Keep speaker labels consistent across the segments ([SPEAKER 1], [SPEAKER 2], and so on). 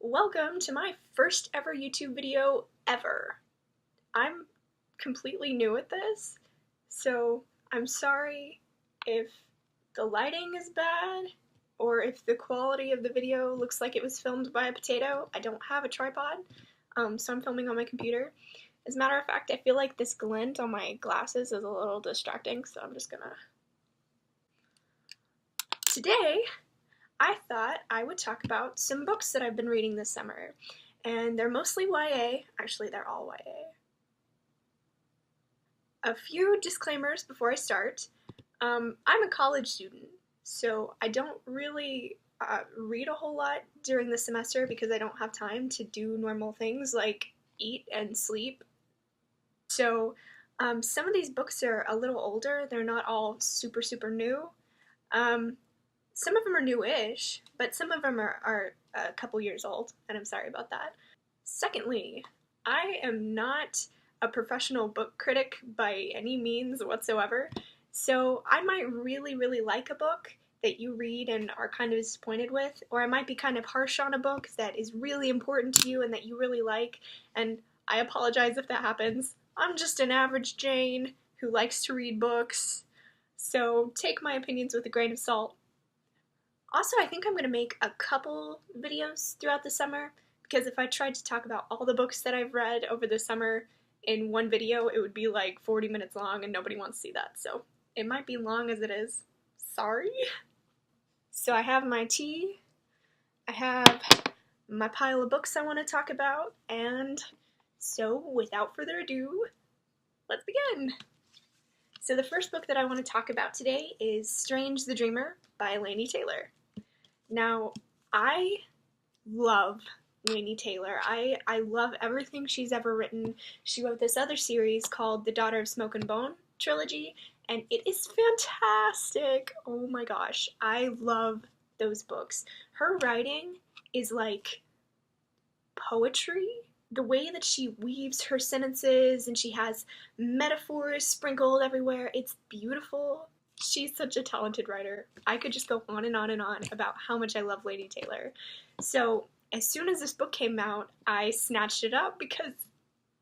[SPEAKER 1] Welcome to my first ever YouTube video ever. I'm completely new at this, so I'm sorry if the lighting is bad or if the quality of the video looks like it was filmed by a potato. I don't have a tripod, so I'm filming on my computer. As a matter of fact, I feel like this glint on my glasses is a little distracting, so I'm just gonna... Today, I thought I would talk about some books that I've been reading this summer, and they're mostly YA. Actually, they're all YA. A few disclaimers before I start. I'm a college student, so I don't really read a whole lot during the semester because I don't have time to do normal things like eat and sleep. So some of these books are a little older. They're not all super new. Some of them are new-ish, but some of them are a couple years old, and I'm sorry about that. Secondly, I am not a professional book critic by any means whatsoever, so I might really like a book that you read and are kind of disappointed with, or I might be kind of harsh on a book that is really important to you and that you really like, and I apologize if that happens. I'm just an average Jane who likes to read books, so take my opinions with a grain of salt. Also, I think I'm going to make a couple videos throughout the summer, because if I tried to talk about all the books that I've read over the summer in one video, it would be like 40 minutes long and nobody wants to see that, so it might be long as it is. Sorry. So I have my tea, I have my pile of books I want to talk about, and so without further ado, let's begin! So the first book that I want to talk about today is Strange the Dreamer by Laini Taylor. Now, I love Laini Taylor. I love everything she's ever written. She wrote this other series called The Daughter of Smoke and Bone trilogy, and it is fantastic. Oh my gosh, I love those books. Her writing is like poetry. The way that she weaves her sentences and she has metaphors sprinkled everywhere, it's beautiful. She's such a talented writer. I could just go on and on and on about how much I love Laini Taylor. So as soon as this book came out, I snatched it up because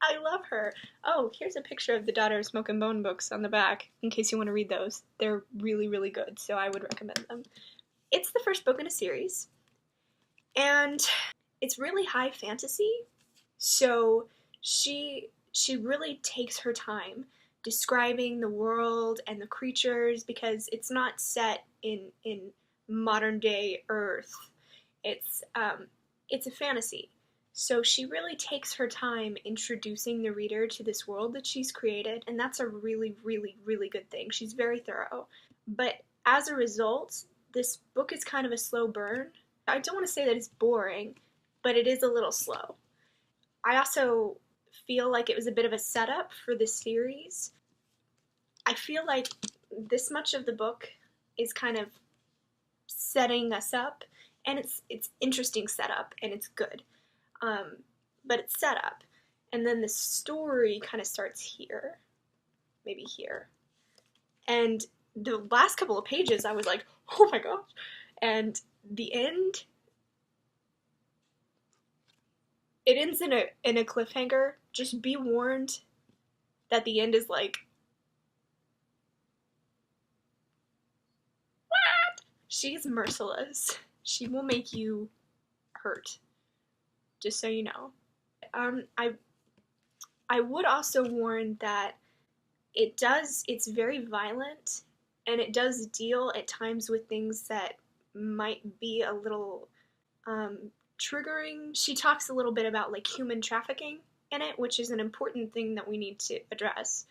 [SPEAKER 1] I love her. Oh, here's a picture of the Daughter of Smoke and Bone books on the back, in case you want to read those. They're really good, so I would recommend them. It's the first book in a series, and it's really high fantasy, so she really takes her time describing the world and the creatures, because it's not set in modern day Earth. It's a fantasy. So she really takes her time introducing the reader to this world that she's created, and that's a really good thing. She's very thorough. But as a result, this book is kind of a slow burn. I don't want to say that it's boring, but it is a little slow. I also feel like it was a bit of a setup for this series. I feel like this much of the book is kind of setting us up, and it's interesting setup, and it's good. But it's set up, and then the story kind of starts here, maybe here. And the last couple of pages, I was like, oh my gosh. And the end, it ends in a cliffhanger. Just be warned that the end is like, what? She's merciless. She will make you hurt. Just so you know. I would also warn that it's very violent, and it does deal at times with things that might be a little triggering. She talks a little bit about like human trafficking in it, which is an important thing that we need to address.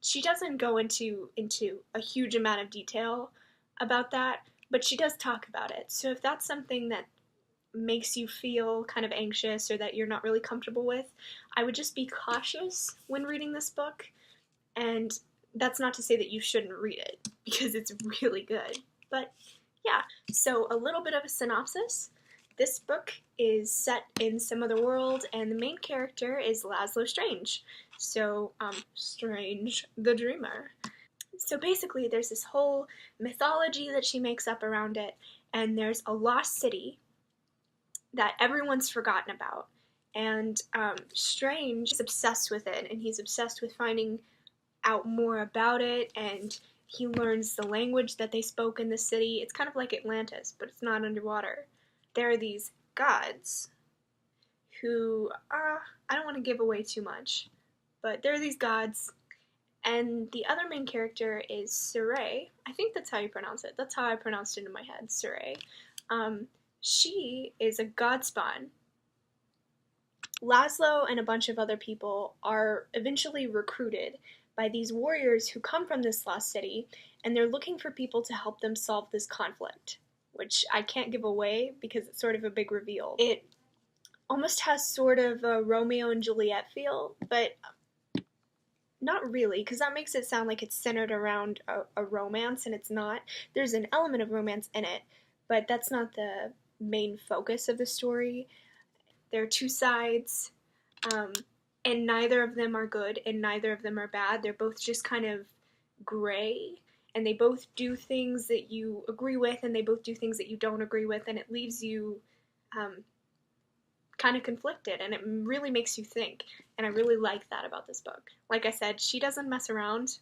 [SPEAKER 1] She doesn't go into a huge amount of detail about that, but she does talk about it. So if that's something that makes you feel kind of anxious or that you're not really comfortable with, I would just be cautious when reading this book. And that's not to say that you shouldn't read it, because it's really good. But yeah, so a little bit of a synopsis. This book is set in some other world, and the main character is Laszlo Strange. So, Strange the Dreamer. So basically there's this whole mythology that she makes up around it, and there's a lost city that everyone's forgotten about. And Strange is obsessed with it, and he's obsessed with finding out more about it, and he learns the language that they spoke in the city. It's kind of like Atlantis, but it's not underwater. There are these gods who, I don't want to give away too much, but there are these gods, and the other main character is Saray. I think that's how you pronounce it. That's how I pronounced it in my head, Saray. She is a god spawn. Laszlo and a bunch of other people are eventually recruited by these warriors who come from this lost city, and they're looking for people to help them solve this conflict, which I can't give away because it's sort of a big reveal. It almost has sort of a Romeo and Juliet feel, but not really, because that makes it sound like it's centered around a romance, and it's not. There's an element of romance in it, but that's not the main focus of the story. There are two sides, and neither of them are good, and neither of them are bad. They're both just kind of gray, and they both do things that you agree with, and they both do things that you don't agree with, and it leaves you kind of conflicted, and it really makes you think, and I really like that about this book. Like I said, she doesn't mess around.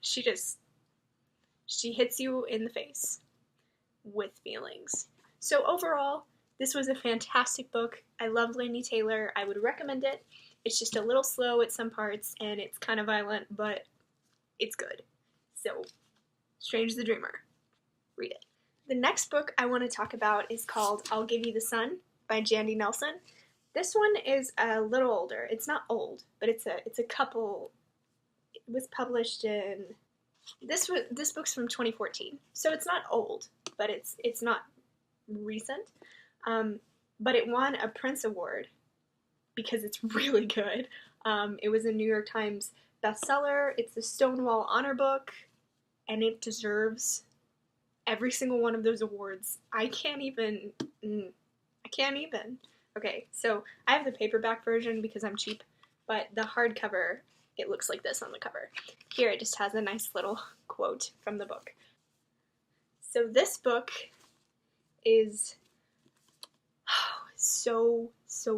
[SPEAKER 1] She hits you in the face with feelings. So overall, this was a fantastic book. I love Laini Taylor. I would recommend it. It's just a little slow at some parts, and it's kind of violent, but it's good. So, Strange the Dreamer. Read it. The next book I want to talk about is called I'll Give You the Sun by Jandy Nelson. This one is a little older. It's not old, but it's a couple. It was published in this book's from 2014, so it's not old, but it's not recent. But it won a Prince Award because it's really good. It was a New York Times bestseller. It's a Stonewall Honor Book, and it deserves every single one of those awards. I can't even. Okay, so I have the paperback version because I'm cheap, but the hardcover, it looks like this on the cover. Here it just has a nice little quote from the book. So this book is so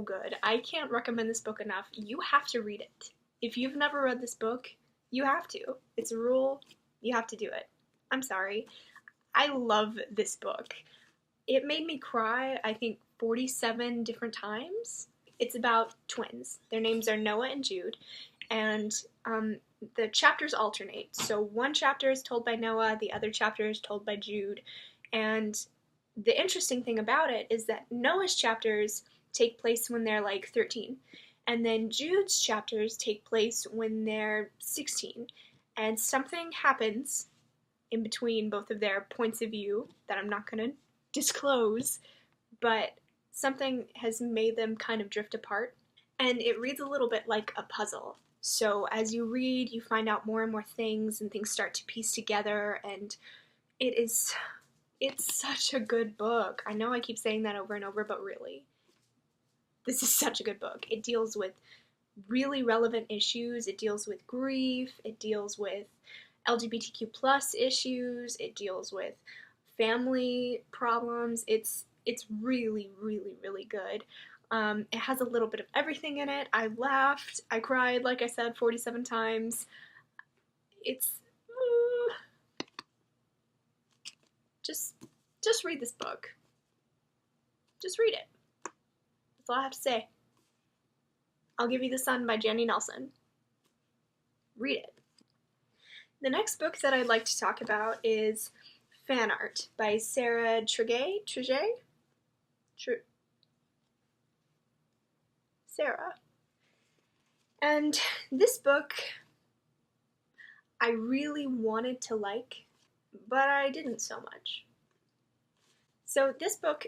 [SPEAKER 1] good. I can't recommend this book enough. You have to read it. If you've never read this book, you have to. It's a rule. You have to do it. I'm sorry. I love this book. It made me cry, I think, 47 different times. It's about twins. Their names are Noah and Jude, and the chapters alternate. So one chapter is told by Noah, the other chapter is told by Jude, and the interesting thing about it is that Noah's chapters take place when they're like 13, and then Jude's chapters take place when they're 16, and something happens in between both of their points of view that I'm not going to disclose, but something has made them kind of drift apart, and it reads a little bit like a puzzle. So as you read, you find out more and more things, and things start to piece together, and it's such a good book. I know I keep saying that over and over, but really, this is such a good book. It deals with really relevant issues. It deals with grief. It deals with LGBTQ plus issues. It deals with family problems. It's really, really, really good. It has a little bit of everything in it. I laughed. I cried, like I said, 47 times. It's... Just read this book. Just read it. That's all I have to say. I'll Give You the Sun by Jandy Nelson. Read it. The next book that I'd like to talk about is Fan Art by Sarah Tregay. Sarah. And this book I really wanted to like, but I didn't so much. So this book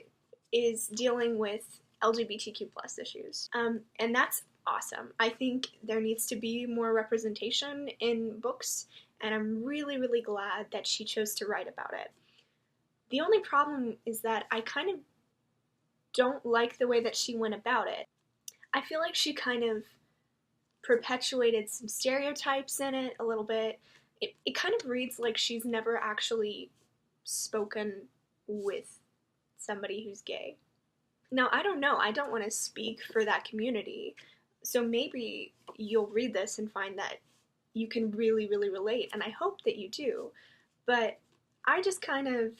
[SPEAKER 1] is dealing with LGBTQ plus issues, and that's awesome. I think there needs to be more representation in books, and I'm really, really glad that she chose to write about it. The only problem is that I kind of don't like the way that she went about it. I feel like she kind of perpetuated some stereotypes in it a little bit. It kind of reads like she's never actually spoken with somebody who's gay. Now, I don't know. I don't want to speak for that community. So maybe you'll read this and find that you can really, really relate, and I hope that you do. But I just kind of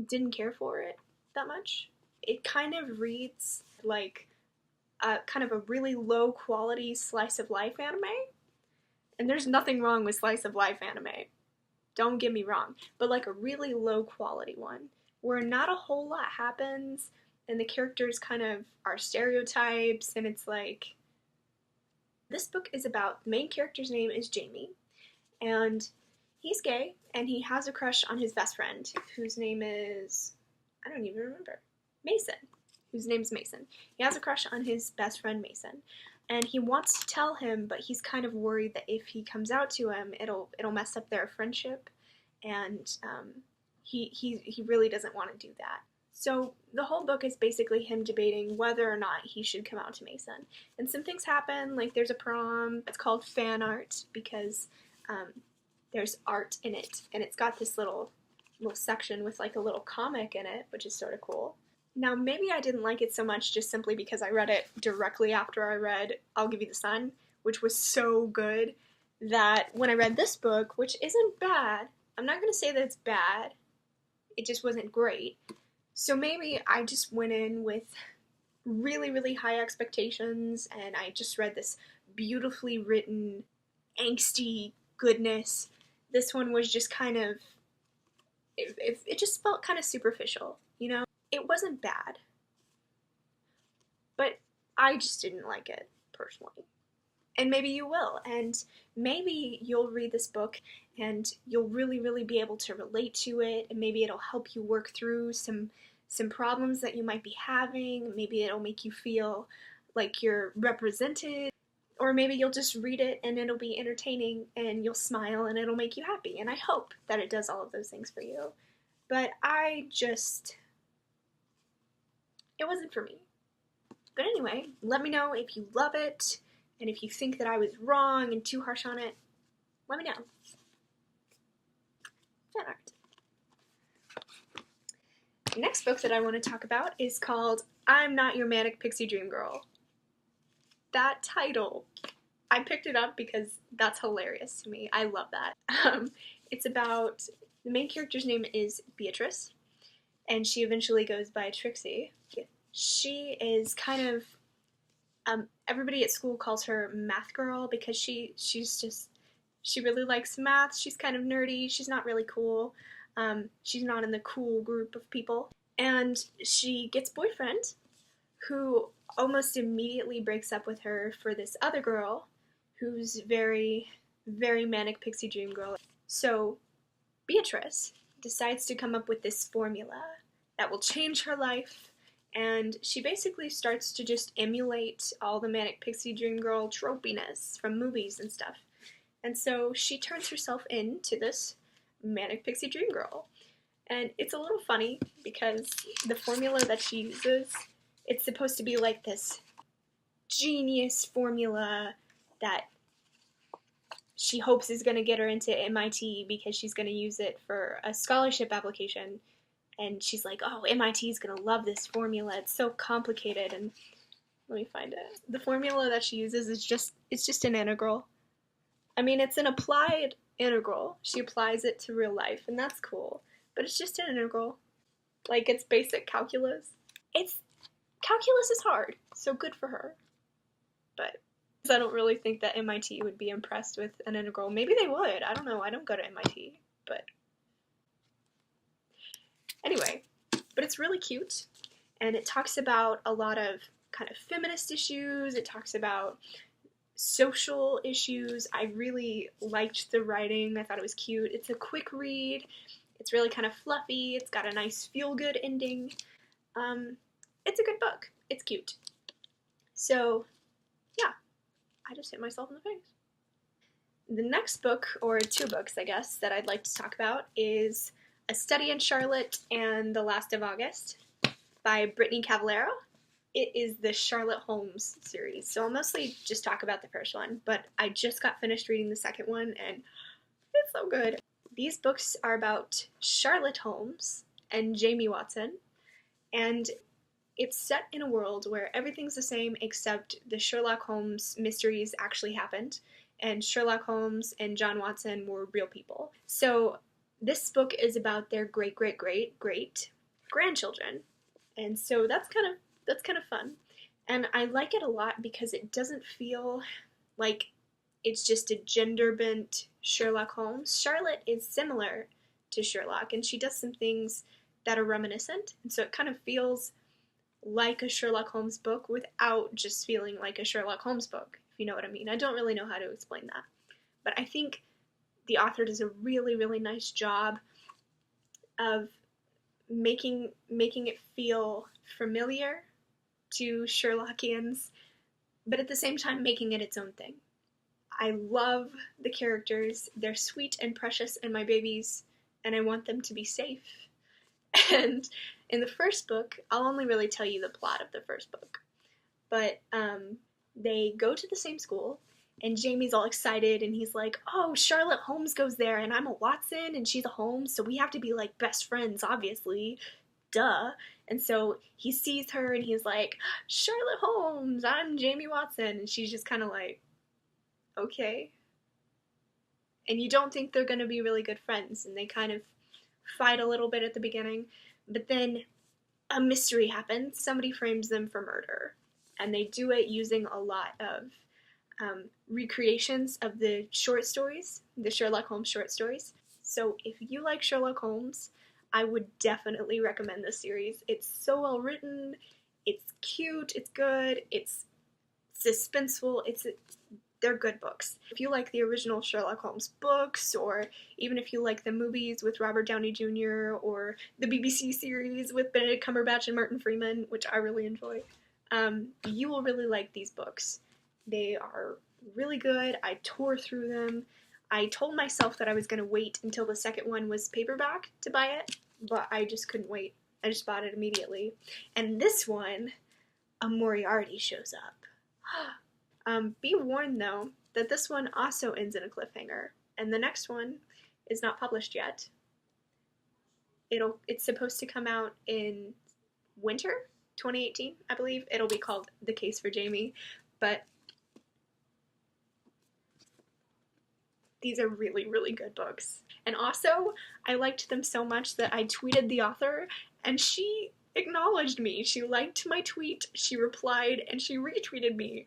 [SPEAKER 1] didn't care for it that much. It kind of reads like kind of a really low quality slice of life anime. And there's nothing wrong with slice of life anime. Don't get me wrong. But like a really low quality one where not a whole lot happens and the characters kind of are stereotypes, and it's like this book is about the main character's name is Jamie, and he's gay and he has a crush on his best friend whose name is, I don't even remember, Mason. Whose name's Mason. He has a crush on his best friend Mason, and he wants to tell him, but he's kind of worried that if he comes out to him, it'll mess up their friendship, and he really doesn't want to do that. So the whole book is basically him debating whether or not he should come out to Mason. And some things happen, like there's a prom. It's called fan art because there's art in it, and it's got this little section with like a little comic in it, which is sort of cool. Now, maybe I didn't like it so much just simply because I read it directly after I read I'll Give You the Sun, which was so good that when I read this book, which isn't bad, I'm not going to say that it's bad, it just wasn't great. So maybe I just went in with really, really high expectations, and I just read this beautifully written, angsty goodness. This one was just kind of, it just felt kind of superficial, you know? It wasn't bad, but I just didn't like it, personally. And maybe you will, and maybe you'll read this book and you'll really, really be able to relate to it, and maybe it'll help you work through some problems that you might be having. Maybe it'll make you feel like you're represented, or maybe you'll just read it and it'll be entertaining and you'll smile and it'll make you happy, and I hope that it does all of those things for you. But it wasn't for me. But anyway, let me know if you love it, and if you think that I was wrong and too harsh on it, let me know. Fan art. The next book that I want to talk about is called I'm Not Your Manic Pixie Dream Girl. That title, I picked it up because that's hilarious to me. I love that. It's about, the main character's name is Beatrice, and she eventually goes by Trixie. She is kind of, everybody at school calls her Math Girl because she really likes math. She's kind of nerdy. She's not really cool. She's not in the cool group of people. And she gets a boyfriend who almost immediately breaks up with her for this other girl who's very, very manic pixie dream girl. So Beatrice decides to come up with this formula that will change her life, and she basically starts to just emulate all the manic pixie dream girl tropiness from movies and stuff. And so she turns herself into this manic pixie dream girl. And it's a little funny because the formula that she uses, it's supposed to be like this genius formula that she hopes is going to get her into MIT because she's going to use it for a scholarship application. And she's like, oh, MIT is going to love this formula. It's so complicated. And let me find it. The formula that she uses is just an integral. I mean, it's an applied integral. She applies it to real life, and that's cool. But it's just an integral. Like, it's basic calculus. Calculus is hard, so good for her. But I don't really think that MIT would be impressed with an integral. Maybe they would. I don't know. I don't go to MIT. But anyway, but it's really cute. And it talks about a lot of kind of feminist issues. It talks about social issues. I really liked the writing. I thought it was cute. It's a quick read. It's really kind of fluffy. It's got a nice feel-good ending. It's a good book. It's cute. So, yeah, I just hit myself in the face. The next book, or two books, I guess, that I'd like to talk about is A Study in Charlotte and The Last of August by Brittany Cavallaro. It is the Charlotte Holmes series, so I'll mostly just talk about the first one, but I just got finished reading the second one, and it's so good. These books are about Charlotte Holmes and Jamie Watson, and it's set in a world where everything's the same except the Sherlock Holmes mysteries actually happened, and Sherlock Holmes and John Watson were real people. So this book is about their great grandchildren, and so that's kind of fun. And I like it a lot because it doesn't feel like it's just a gender bent Sherlock Holmes. Charlotte is similar to Sherlock, and she does some things that are reminiscent, and so it kind of feels like a Sherlock Holmes book without just feeling like a Sherlock Holmes book, if you know what I mean. I don't really know how to explain that, but I think the author does a really nice job of making it feel familiar to Sherlockians, but at the same time making it its own thing. I love the characters. They're sweet and precious and my babies, and I want them to be safe. And in the first book, I'll only really tell you the plot of the first book, but they go to the same school, and Jamie's all excited, and he's like, oh, Charlotte Holmes goes there, and I'm a Watson, and she's a Holmes, so we have to be, like, best friends, obviously. Duh. And so he sees her, and he's like, Charlotte Holmes, I'm Jamie Watson, and she's just kind of like, okay. And you don't think they're going to be really good friends, and they kind of fight a little bit at the beginning, but then a mystery happens. Somebody frames them for murder, and they do it using a lot of recreations of the short stories, the Sherlock Holmes short stories. So if you like Sherlock Holmes, I would definitely recommend this series. It's so well written, it's cute, it's good, it's suspenseful, they're good books. If you like the original Sherlock Holmes books, or even if you like the movies with Robert Downey Jr., or the BBC series with Benedict Cumberbatch and Martin Freeman, which I really enjoy, you will really like these books. They are really good. I tore through them. I told myself that I was going to wait until the second one was paperback to buy it, but I just couldn't wait. I just bought it immediately. And this one, a Moriarty shows up. Be warned, though, that this one also ends in a cliffhanger, and the next one is not published yet. It's supposed to come out in winter 2018, I believe. It'll be called The Case for Jamie, but these are really good books. And also, I liked them so much that I tweeted the author, and she acknowledged me. She liked my tweet, she replied, and she retweeted me.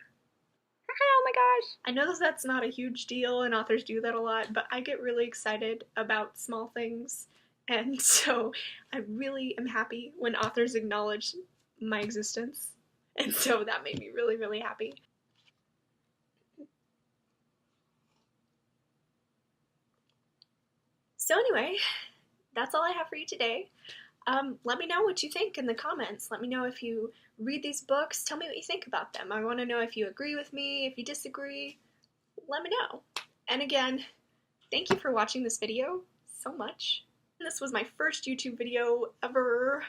[SPEAKER 1] Oh my gosh! I know that's not a huge deal, and authors do that a lot, but I get really excited about small things, and so I really am happy when authors acknowledge my existence, and so that made me really happy. So anyway, that's all I have for you today. Let me know what you think in the comments. Let me know if you read these books. Tell me what you think about them. I want to know if you agree with me, if you disagree. Let me know. And again, thank you for watching this video so much. This was my first YouTube video ever.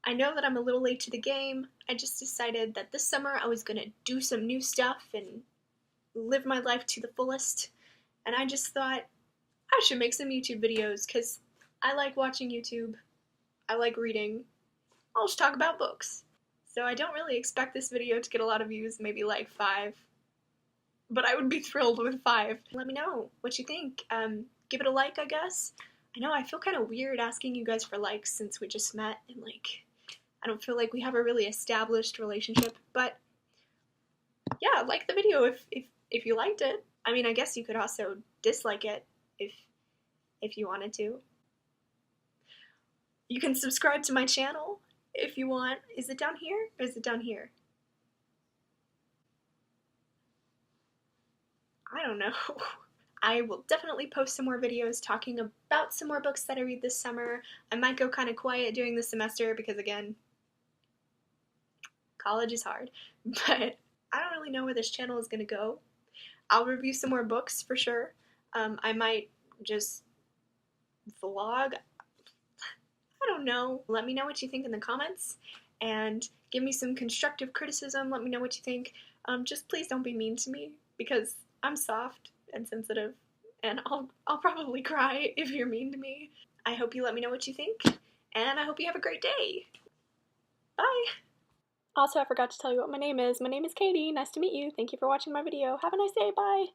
[SPEAKER 1] I know that I'm a little late to the game. I just decided that this summer I was going to do some new stuff and live my life to the fullest. And I just thought I should make some YouTube videos because I like watching YouTube, I like reading, I'll just talk about books. So I don't really expect this video to get a lot of views, maybe like 5, but I would be thrilled with 5. Let me know what you think. Give it a like, I guess. I know I feel kind of weird asking you guys for likes since we just met, and like, I don't feel like we have a really established relationship, but yeah, like the video if you liked it. I mean, I guess you could also dislike it if you wanted to. You can subscribe to my channel if you want. Is it down here or is it down here? I don't know. I will definitely post some more videos talking about some more books that I read this summer. I might go kind of quiet during the semester because, again, college is hard. But I don't really know where this channel is going to go. I'll review some more books for sure. I might just vlog. I don't know. Let me know what you think in the comments, and give me some constructive criticism. Let me know what you think. Just please don't be mean to me, because I'm soft and sensitive, and I'll probably cry if you're mean to me. I hope you let me know what you think, and I hope you have a great day. Bye!
[SPEAKER 2] Also, I forgot to tell you what my name is. My name is Katy. Nice to meet you. Thank you for watching my video. Have a nice day. Bye!